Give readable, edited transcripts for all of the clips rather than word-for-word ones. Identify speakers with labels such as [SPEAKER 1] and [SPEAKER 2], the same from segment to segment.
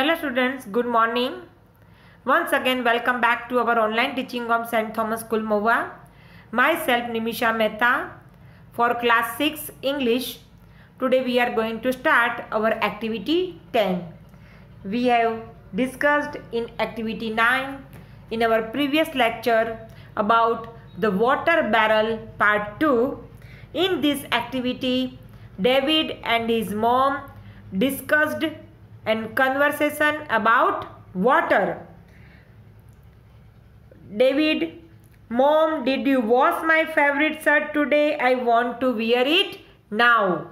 [SPEAKER 1] Hello students, good morning. Once again welcome back to our online teaching of St. Thomas School Mohua. Myself Nimisha Mehta for class 6 English. Today we are going to start our activity 10. We have discussed in activity 9 in our previous lecture about the water barrel part 2. In this activity, David and his mom discussed and conversation about water. David, Mom, did you wash my favorite shirt today? I want to wear it now.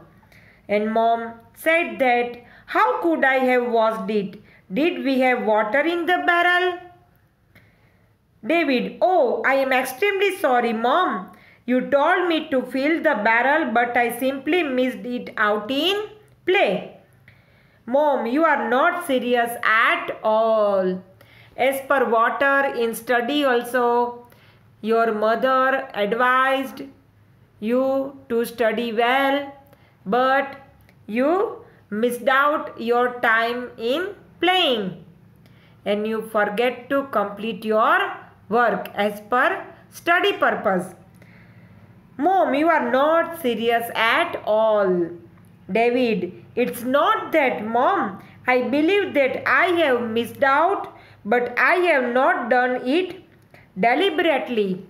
[SPEAKER 1] And Mom said that, how could I have washed it? Did we have water in the barrel? David, oh, I am extremely sorry, Mom. You told me to fill the barrel, but I simply missed it out in play. Mom, you are not serious at all. As per water in study also, your mother advised you to study well, but you missed out your time in playing and you forget to complete your work as per study purpose. Mom, you are not serious at all. David, it's not that, Mom. I believe that I have missed out, but I have not done it deliberately.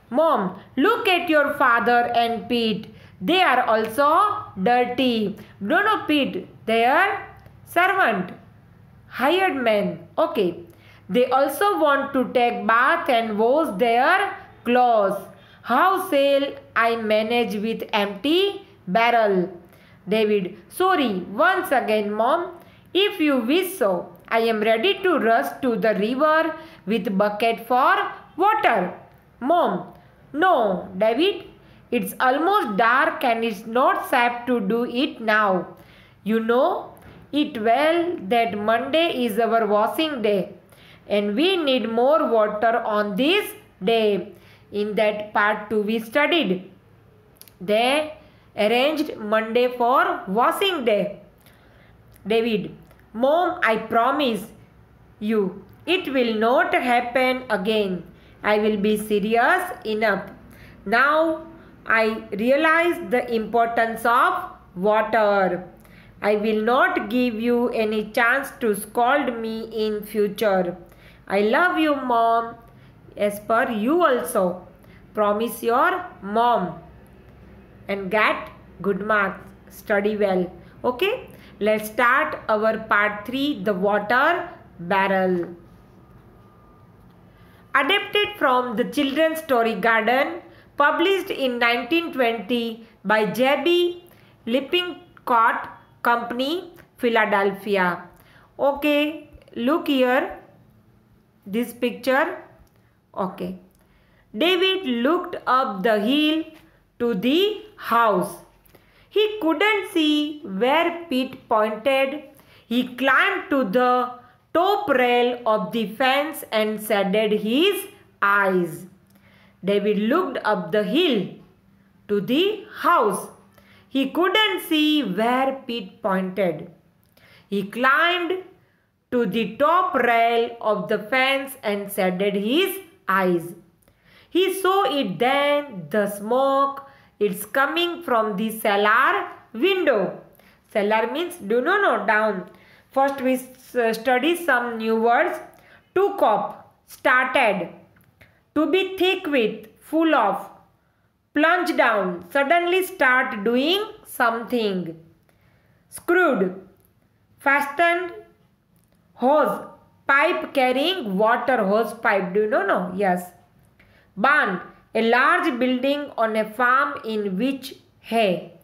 [SPEAKER 1] Mom, look at your father and Pete. They are also dirty. Don't know Pete, they are servant, hired man. Okay. They also want to take bath and wash their clothes. How shall I manage with empty barrel? David, sorry, once again, Mom. If you wish so, I am ready to rush to the river with bucket for water. Mom, no, David, it's almost dark and it's not safe to do it now. You know it well that Monday is our washing day and we need more water on this day. In that part 2 we studied. They arranged Monday for washing day. David, Mom, I promise you it will not happen again. I will be serious enough. Now I realize the importance of water. I will not give you any chance to scold me in future. I love you, Mom, as per you also. Promise your mom and get good marks. Study well. Okay, let's start our part 3, the water barrel. Adapted from the Children's Story Garden, published in 1920 by J.B. Lippincott Company, Philadelphia. Okay, look here, this picture. Okay. David looked up the hill to the house. He couldn't see where Pete pointed. He climbed to the top rail of the fence and shaded his eyes. David looked up the hill to the house. He couldn't see where Pete pointed. He climbed to the top rail of the fence and shaded his eyes. He saw it then, the smoke. It's coming from the cellar window. Cellar means do not know, down. First we study some new words. To cop, started. To be thick with, full of. Plunge down, suddenly start doing something. Screwed, fastened. Hose, pipe carrying water, hose pipe. Do you know? Yes. Barn, a large building on a farm in which hay,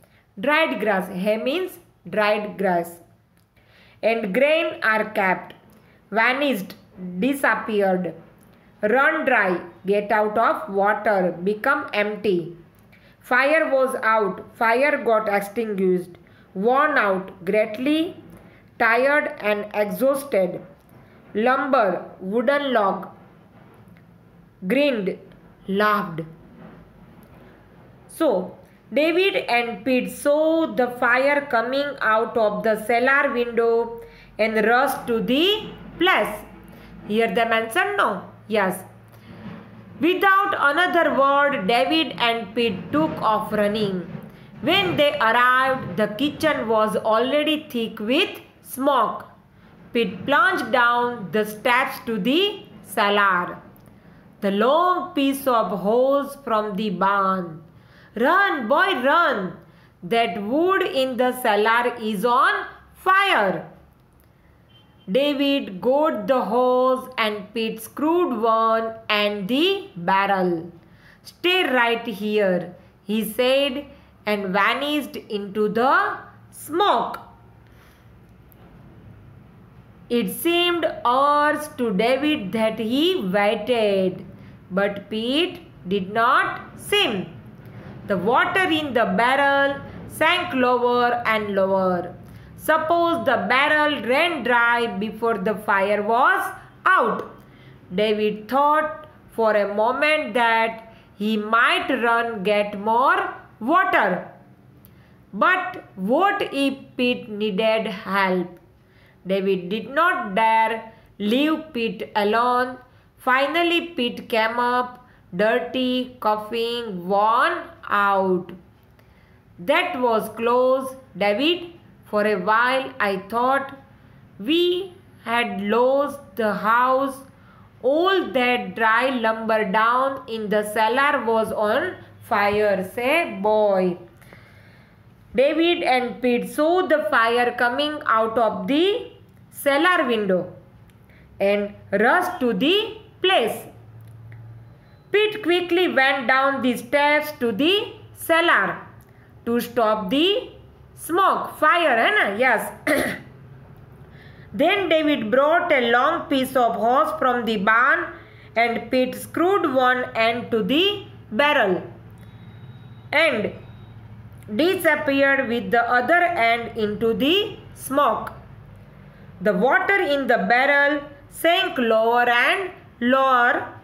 [SPEAKER 1] dried grass, hay means dried grass, and grain are kept. Vanished, disappeared. Run dry, get out of water, become empty. Fire was out, fire got extinguished. Worn out, greatly tired and exhausted. Lumber, wooden log. Grinned, laughed. So, David and Pete saw the fire coming out of the cellar window and rushed to the place. Here they mention no? Yes. Without another word, David and Pete took off running. When they arrived, the kitchen was already thick with smoke. Pete plunged down the steps to the cellar. The long piece of hose from the barn. Run, boy, run! That wood in the cellar is on fire. David got the hose and Pete screwed one and the barrel. Stay right here, he said, and vanished into the smoke. It seemed hours to David that he waited, but Pete did not seem. The water in the barrel sank lower and lower. Suppose the barrel ran dry before the fire was out. David thought for a moment that he might run get more water. But what if Pete needed help? David did not dare leave Pete alone. Finally, Pete came up, dirty, coughing, worn out. That was close, David. For a while I thought we had lost the house. All that dry lumber down in the cellar was on fire, say boy. David and Pete saw the fire coming out of the cellar window and rushed to the place. Pete quickly went down the steps to the cellar to stop the smoke, fire, hai na? Yes. Then David brought a long piece of hose from the barn and Pete screwed one end to the barrel and disappeared with the other end into the smoke. The water in the barrel sank lower and lower.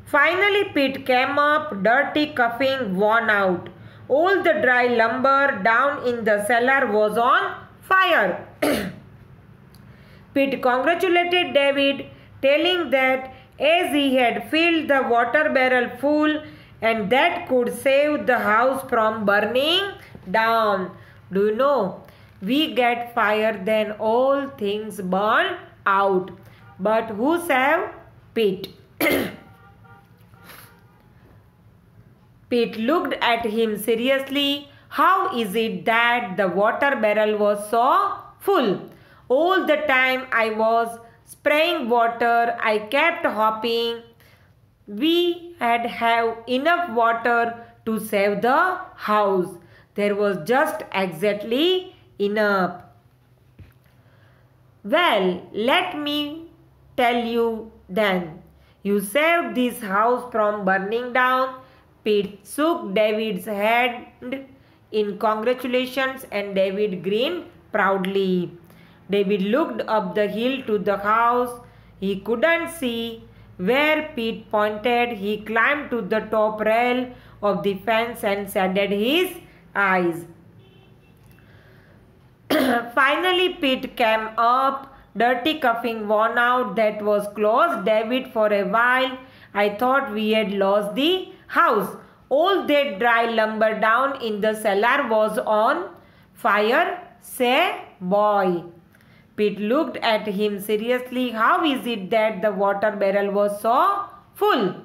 [SPEAKER 1] Finally, Pete came up, dirty, coughing, worn out. All the dry lumber down in the cellar was on fire. Pete congratulated David, telling that as he had filled the water barrel full and that could save the house from burning down. Do you know, we get fire then all things burn out. But who saved Pete? Pete looked at him seriously. How is it that the water barrel was so full? All the time I was spraying water, I kept hopping. We had have enough water to save the house. There was just exactly enough. Well, let me tell you then. You saved this house from burning down. Pete shook David's hand in congratulations and David grinned proudly. David looked up the hill to the house. He couldn't see where Pete pointed. He climbed to the top rail of the fence and shaded his eyes. Finally, Pete came up, dirty, coughing, worn out. That was close, David. For a while, I thought we had lost the house. All that dry lumber down in the cellar was on fire, say boy. Pete looked at him seriously. How is it that the water barrel was so full?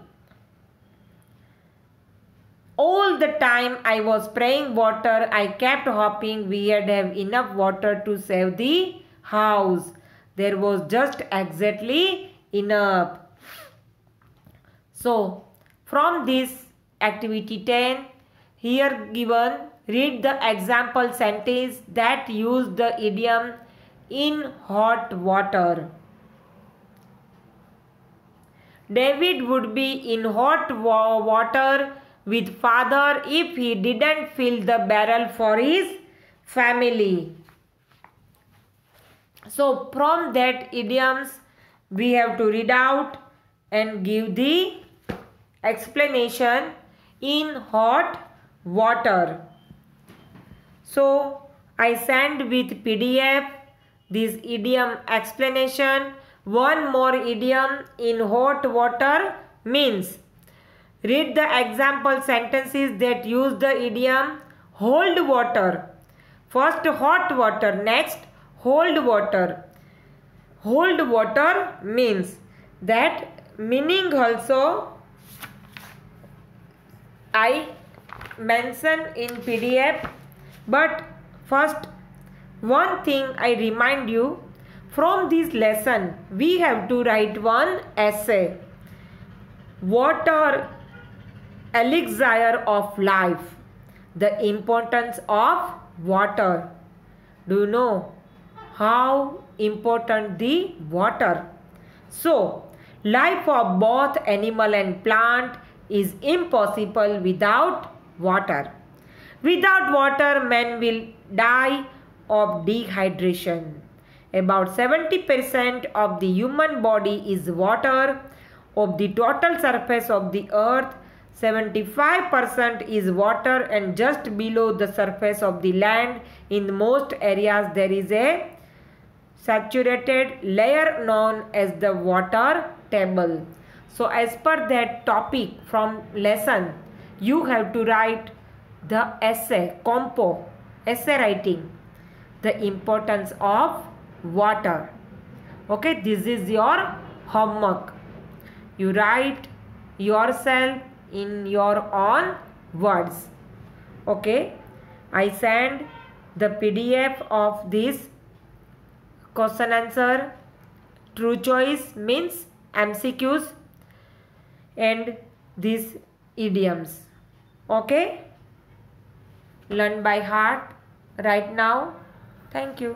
[SPEAKER 1] All the time I was spraying water, I kept hopping. We had have enough water to save the house. There was just exactly enough. So, from this activity 10, here given, read the example sentence that use the idiom in hot water. David would be in hot water with father if he didn't fill the barrel for his family. So from that idioms we have to read out and give the explanation in hot water. So I sent with PDF this idiom explanation. One more idiom in hot water means. Read the example sentences that use the idiom hold water. First hot water, next hold water. Hold water means that meaning also I mention in PDF, but first one thing I remind you, from this lesson we have to write one essay. Water, elixir of life. The importance of water. Do you know how important the water? So, life of both animal and plant is impossible without water. Without water, man will die of dehydration. About 70% of the human body is water. Of the total surface of the earth, 75% is water, and just below the surface of the land in most areas there is a saturated layer known as the water table. So as per that topic from lesson, you have to write the essay, essay writing, the importance of water. Okay, this is your homework. You write yourself in your own words. Okay, I send the PDF of this question answer, true choice means MCQs, and these idioms. Okay, learn by heart right now. Thank you.